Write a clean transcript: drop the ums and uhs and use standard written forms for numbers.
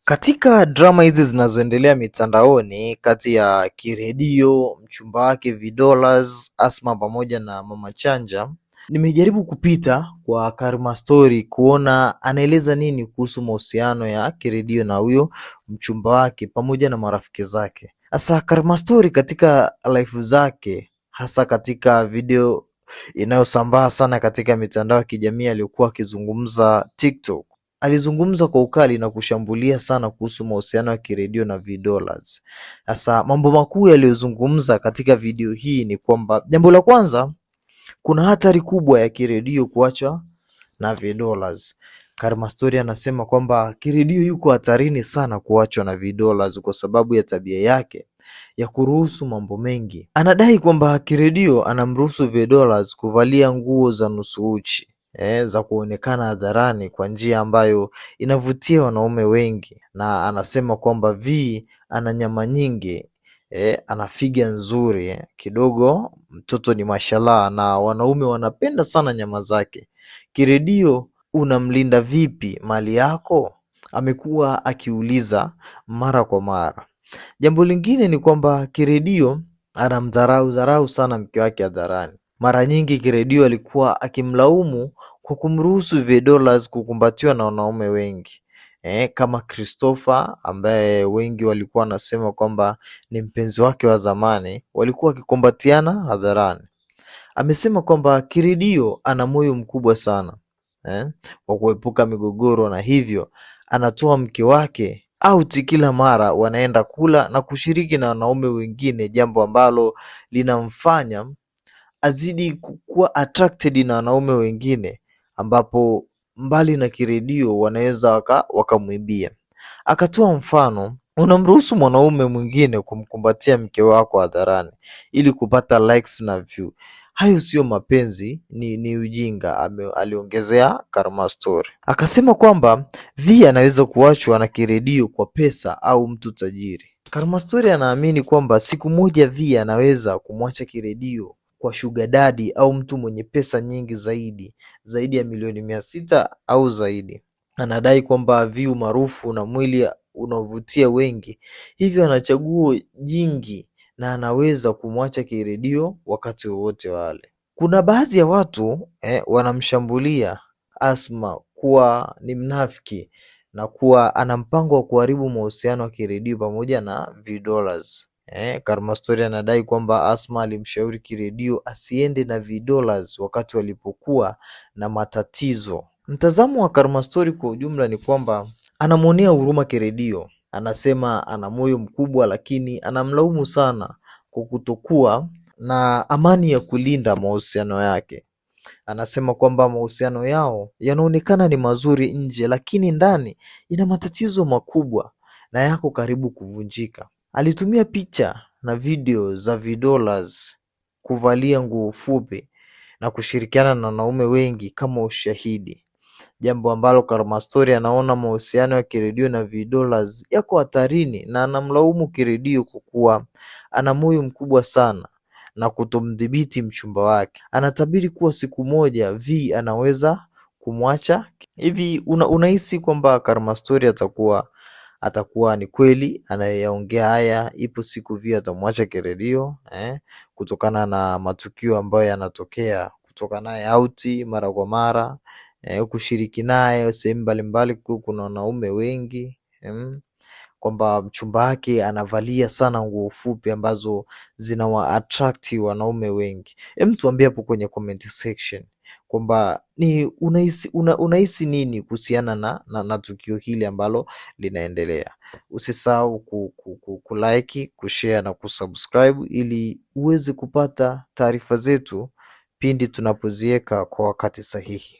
Katika drama hizi zinazoendelea mitandaoni kati ya Kiredio, mchumba wake Vidollaz, Asma pamoja na Mama Chanja, nimejaribu kupita kwa Karima Story kuona anaeleza nini kuhusu mahusiano ya Kiredio na huyo mchumba wake pamoja na marafiki zake. Hasa Karima Story katika live zake, hasa katika video inayosambaa sana katika mitandao ya kijamii aliyokuwa akizungumza TikTok, alizungumza kwa ukali na kushambulia sana kuhusu mahusiano ya Kiredio na Vidollaz. Sasa mambo makuu yaliyozungumza katika video hii ni kwamba, jambo la kwanza, kuna hatari kubwa ya Kiredio kuachwa na Vidollaz. Karima Story anasema kwamba Kiredio yuko hatarini sana kuachwa na Vidollaz kwa sababu ya tabia yake ya kuruhusu mambo mengi. Anadai kwamba Kiredio anamruhusu Vidollaz kuvalia nguo za nusu uchi za kuonekana hadharani kwa njia ambayo inavutia wanaume wengi, na anasema kwamba V ana nyama nyingi, ana figa nzuri kidogo, mtoto ni mashallah na wanaume wanapenda sana nyama zake. Kiredio, unamlinda vipi mali yako? Amekuwa akiuliza kwa mara. Jambo lingine ni kwamba Kiredio anamdharau sana mke wake hadharani. Mara nyingi Kiredio alikuwa akimlaumu kwa kumruhusu Vidollaz kukumbatiwa na wanaume wengi, kama Christopher ambaye wengi walikuwa wanasema kwamba ni mpenzi wake wa zamani, walikuwa wakikumbatiana hadharani. Amesema kwamba Kiredio ana moyo mkubwa sana wa kuepuka migogoro, na hivyo anatoa mke wake out kila mara wanaenda kula na kushiriki na wanaume wengine, jambo ambalo linamfanya azidi kuwa attracted na wanaume wengine, ambapo mbali na Kiredio wanaweza wakamwibia. Akatoa mfano, unamruhusu mwanaume mwingine kumkumbatia mke wako hadharani ili kupata likes na view. Hayo sio mapenzi, ni ujinga, aliongezea Karima Story. Akasema kwamba V anaweza kuachwa na Kiredio kwa pesa au mtu tajiri. Karima Story anaamini kwamba siku moja V anaweza kumwacha Kiredio kwa sugar daddy au mtu mwenye pesa nyingi zaidi ya milioni 600 au zaidi. Anadai kwamba V umaarufu na mwili unaovutia wengi, hivyo ana chaguo jingi na anaweza kumwacha Kiredio wakati wowote wale. Kuna baadhi ya watu wanamshambulia Asma kuwa ni mnafiki na kuwa ana mpango wa kuharibu mahusiano ya Kiredio pamoja na Vidollaz. Karima Story anadai kwamba Asma alimshauri Kiredio asiende na Vidollaz wakati walipokuwa na matatizo. Mtazamo wa Karima Story kwa ujumla ni kwamba anamuonea huruma Kiredio. Anasema ana moyo mkubwa, lakini anamlaumu sana kwa kutokuwa na amani ya kulinda mahusiano yake. Anasema kwamba mahusiano yao yanaonekana ni mazuri nje, lakini ndani ina matatizo makubwa na yako karibu kuvunjika. Alitumia picha na video za Vidollaz kuvalia nguo fupi na kushirikiana na wanaume wengi kama ushahidi, jambo ambalo Karima Story anaona mahusiano ya Kiredio na Vidollaz yako hatarini, na anamlaumu Kiredio kwa kuwa ana moyo mkubwa sana na kutomdhibiti mchumba wake. Anatabiri kuwa siku moja V anaweza kumwacha. Hivi unahisi kwamba Karima Story atakuwa ni kweli anayeongea haya? Ipo siku V atamwacha Kiredio kutokana na matukio ambayo yanatokea, kutoka naye out mara kwa mara, kushiriki naye sehemu mbalimbali kuna wanaume wengi, kwamba mchumba wake anavalia sana nguo fupi ambazo zinawa attract wanaume wengi. Tuambie hapo kwenye comment section kwamba unahisi nini kuhusiana na tukio hili ambalo linaendelea. Usisahau kulike, kushare na kusubscribe ili uweze kupata taarifa zetu pindi tunapoziweka kwa wakati sahihi.